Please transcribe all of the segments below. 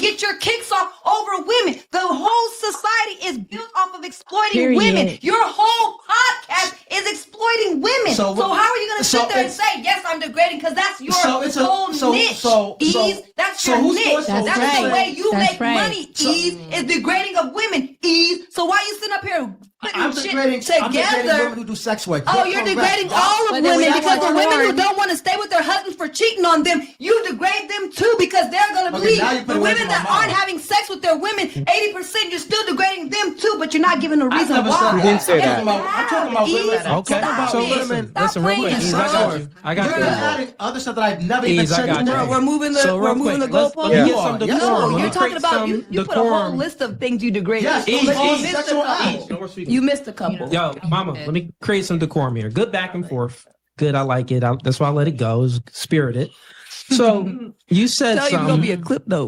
get your kicks off over women. The whole society is built off of exploiting women. Your whole podcast is exploiting women. So how are you going to sit there and say, yes, I'm degrading, because that's your whole niche, Ease. That's your niche. That's the way you make money, Ease, is degrading of women, Ease. So why are you sitting up here putting shit together? I'm degrading women who do sex work. Oh, you're degrading all of women, because the women who don't want to stay with their husbands for cheating on them, you degrade them too, because they're going to believe the women that aren't having sex with their women, 80%, you're still degrading them too, but you're not giving a reason why. You didn't say that. I'm talking about women. Okay, so listen, real quick, Ease, I got you. You're adding other stuff that I've never even said. We're moving the goalpost. No, you're talking about you put a whole list of things you degrade. Yes, you missed a couple. Yo, mama, let me create some decorum here. Good back and forth. Good, I like it. That's why I let it go. It's spirited. So you said something. It's gonna be a clip though.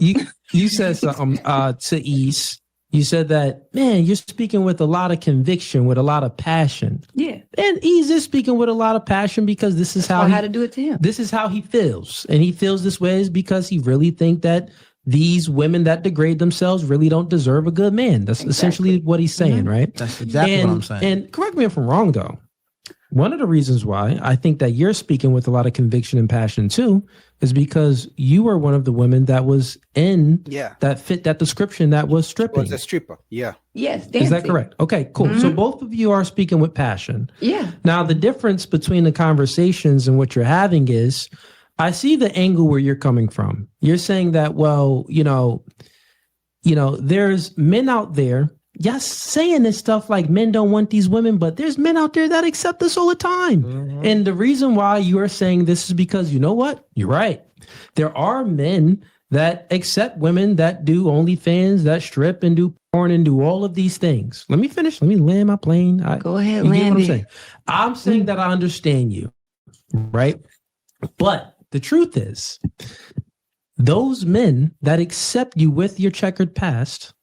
You said something to East. You said that, man, you're speaking with a lot of conviction, with a lot of passion. Yeah. And Ease is speaking with a lot of passion because this is how I had to do it to him. This is how he feels. And he feels this way is because he really think that these women that degrade themselves really don't deserve a good man. That's essentially what he's saying, right? That's exactly what I'm saying. And correct me if I'm wrong, though. One of the reasons why I think that you're speaking with a lot of conviction and passion too is because you were one of the women that was in that fit that description that was stripping. Was a stripper. Yeah. Yes. Dancing. Is that correct? Okay, cool. So both of you are speaking with passion. Yeah. Now the difference between the conversations and what you're having is I see the angle where you're coming from. You're saying that, well, there's men out there, yes, saying this stuff like men don't want these women, but there's men out there that accept this all the time. Mm-hmm. And the reason why you are saying this is because, you know what? You're right. There are men that accept women that do OnlyFans, that strip and do porn and do all of these things. Let me finish. Let me land my plane. Go ahead, land it. I'm saying that I understand you, right? But the truth is, those men that accept you with your checkered past,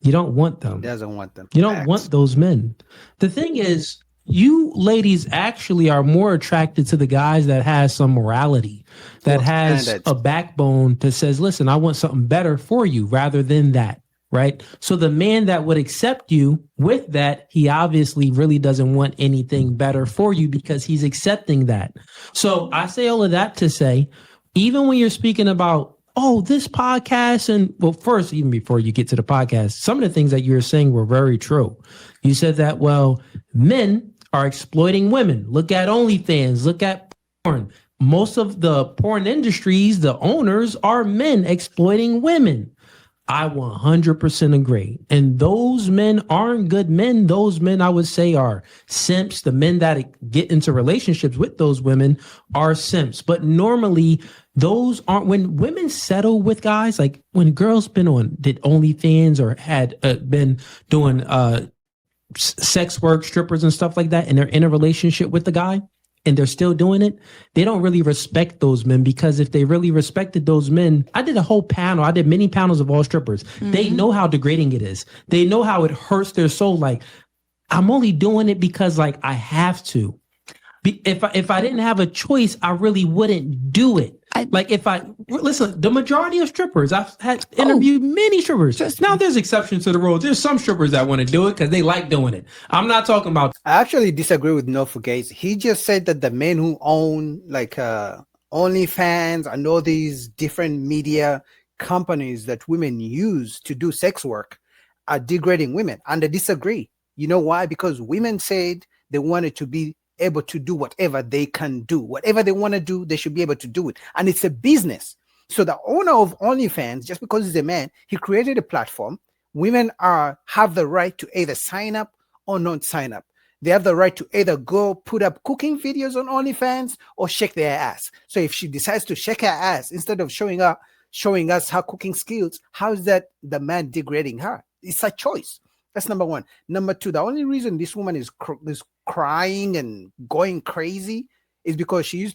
you don't want them. Doesn't want them. You don't want those men. The thing is, you ladies actually are more attracted to the guys that has some morality, that has a backbone that says, listen, I want something better for you rather than that. Right. So the man that would accept you with that, he obviously really doesn't want anything better for you because he's accepting that. So I say all of that to say, even when you're speaking about, oh, this podcast, and well, first, even before you get to the podcast, some of the things that you were saying were very true. You said that, well, men are exploiting women. Look at OnlyFans, look at porn. Most of the porn industries, the owners are men exploiting women. I 100% agree. And those men aren't good men. Those men, I would say, are simps. The men that get into relationships with those women are simps. But normally, those aren't, when women settle with guys, like when girls did OnlyFans or had been doing sex work, strippers and stuff like that, and they're in a relationship with the guy, and they're still doing it, they don't really respect those men, because if they really respected those men, I did a whole panel. I did many panels of all strippers. Mm-hmm. They know how degrading it is. They know how it hurts their soul. Like, I'm only doing it because like I have to. If I didn't have a choice, I really wouldn't do it. The majority of strippers, I've had interviewed many strippers. Now there's exceptions to the rule. There's some strippers that want to do it because they like doing it. I'm not talking about. I actually disagree with No Gates. He just said that the men who own like OnlyFans and all these different media companies that women use to do sex work are degrading women, and I disagree. You know why? Because women said they wanted to be able to do whatever they can do. Whatever they want to do, they should be able to do it. And it's a business. So the owner of OnlyFans, just because he's a man, he created a platform. Women have the right to either sign up or not sign up. They have the right to either go put up cooking videos on OnlyFans or shake their ass. So if she decides to shake her ass instead of showing us her cooking skills, how is that the man degrading her? It's a choice. That's number one. Number two, the only reason this woman is crying and going crazy is because she's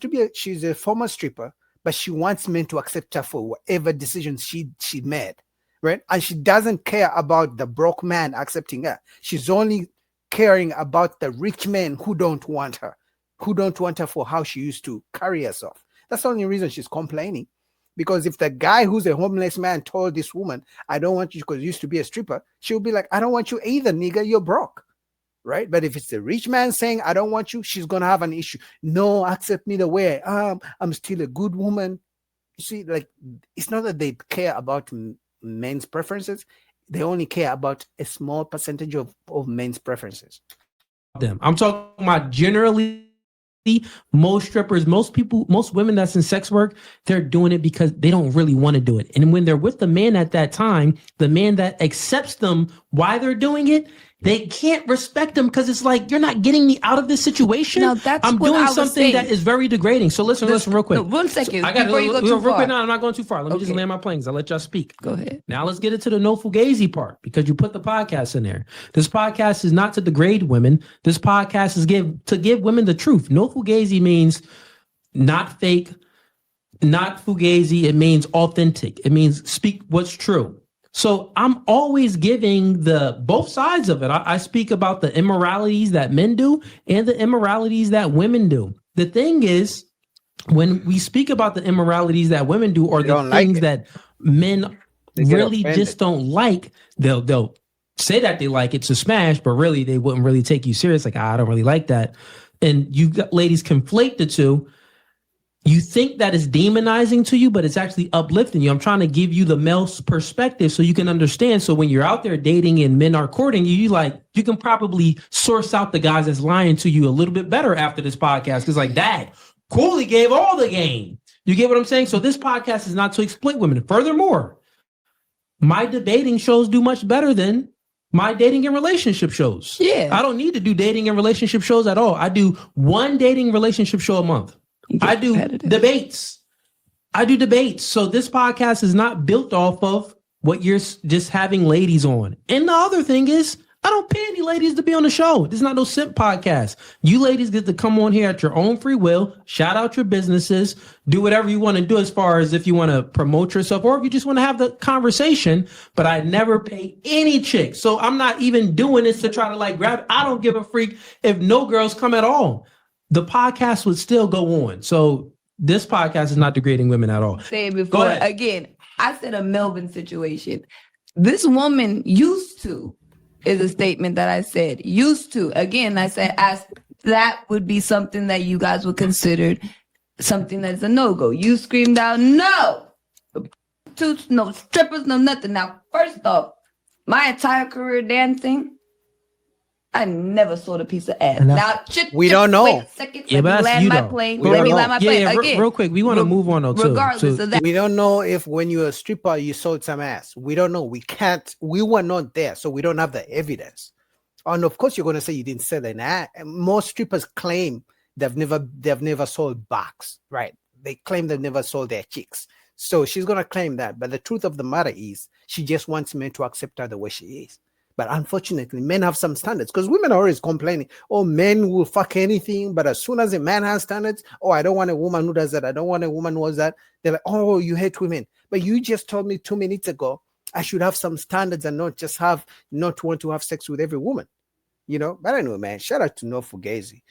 a former stripper, but she wants men to accept her for whatever decisions she made, right? And she doesn't care about the broke man accepting her. She's only caring about the rich men who don't want her for how she used to carry herself. That's the only reason she's complaining. Because if the guy who's a homeless man told this woman, I don't want you because you used to be a stripper, she'll be like, I don't want you either, nigga, you're broke. Right? But if it's a rich man saying, I don't want you, she's going to have an issue. No, accept me the way I am. I'm still a good woman. You see, like, it's not that they care about men's preferences. They only care about a small percentage of men's preferences. I'm talking about generally most strippers, most people, most women that's in sex work, they're doing it because they don't really want to do it. And when they're with the man at that time, the man that accepts them why they're doing it, they can't respect them because it's like, you're not getting me out of this situation. Now, that's I'm what doing I was something saying. that is very degrading. So listen real quick. No, 1 second. So I got before you go too real far. quick. No, I'm not going too far. Let me just land my plane because I'll let y'all speak. Go ahead. Now let's get into the no fugazi part because you put the podcast in there. This podcast is not to degrade women. This podcast is to give women the truth. No fugazi means not fake, not fugazi. It means authentic. It means speak what's true. So I'm always giving the both sides of it. I speak about the immoralities that men do and the immoralities that women do. The thing is, when we speak about the immoralities that women do or the things that men really just don't like, they'll say that they like it to smash, but really they wouldn't really take you serious. Like, I don't really like that. And you ladies conflate the two. You think that is demonizing to you, but it's actually uplifting you. I'm trying to give you the male perspective so you can understand. So when you're out there dating and men are courting you, you can probably source out the guys that's lying to you a little bit better after this podcast. Because like, Dad, Cooley gave all the game. You get what I'm saying? So this podcast is not to exploit women. Furthermore, my debating shows do much better than my dating and relationship shows. Yeah. I don't need to do dating and relationship shows at all. I do one dating relationship show a month. I do debates. So this podcast is not built off of what you're just having ladies on. And the other thing is, I don't pay any ladies to be on the show. This is not no simp podcast. You ladies get to come on here at your own free will, shout out your businesses, do whatever you want to do as far as if you want to promote yourself or if you just want to have the conversation. But I never pay any chick. So I'm not even doing this to try to grab. I don't give a freak if no girls come at all. The podcast would still go on. So this podcast is not degrading women at all. Say it before. Again, I said a Melvin situation. This woman used to is a statement that I said. Used to. Again, I said as that would be something that you guys would consider something that's a no-go. You screamed out, no! No strippers, no nothing. Now, first off, my entire career dancing, I never sold a piece of ass. Now, we don't know. Wait a second. Let me land my plane. Let me land my plane. Yeah, again. Real quick, we want to move on though, too. Regardless of that. We don't know if when you're a stripper, you sold some ass. We don't know. We can't. We were not there, so we don't have the evidence. And of course, you're going to say you didn't sell an ass. Most strippers claim they've never sold backs, right? They claim they've never sold their chicks. So she's going to claim that. But the truth of the matter is she just wants men to accept her the way she is. But unfortunately, men have some standards because women are always complaining, oh, men will fuck anything. But as soon as a man has standards, oh, I don't want a woman who does that. I don't want a woman who does that. They're like, oh, you hate women. But you just told me 2 minutes ago, I should have some standards and not want to have sex with every woman. But anyway, man, shout out to No Fugazi.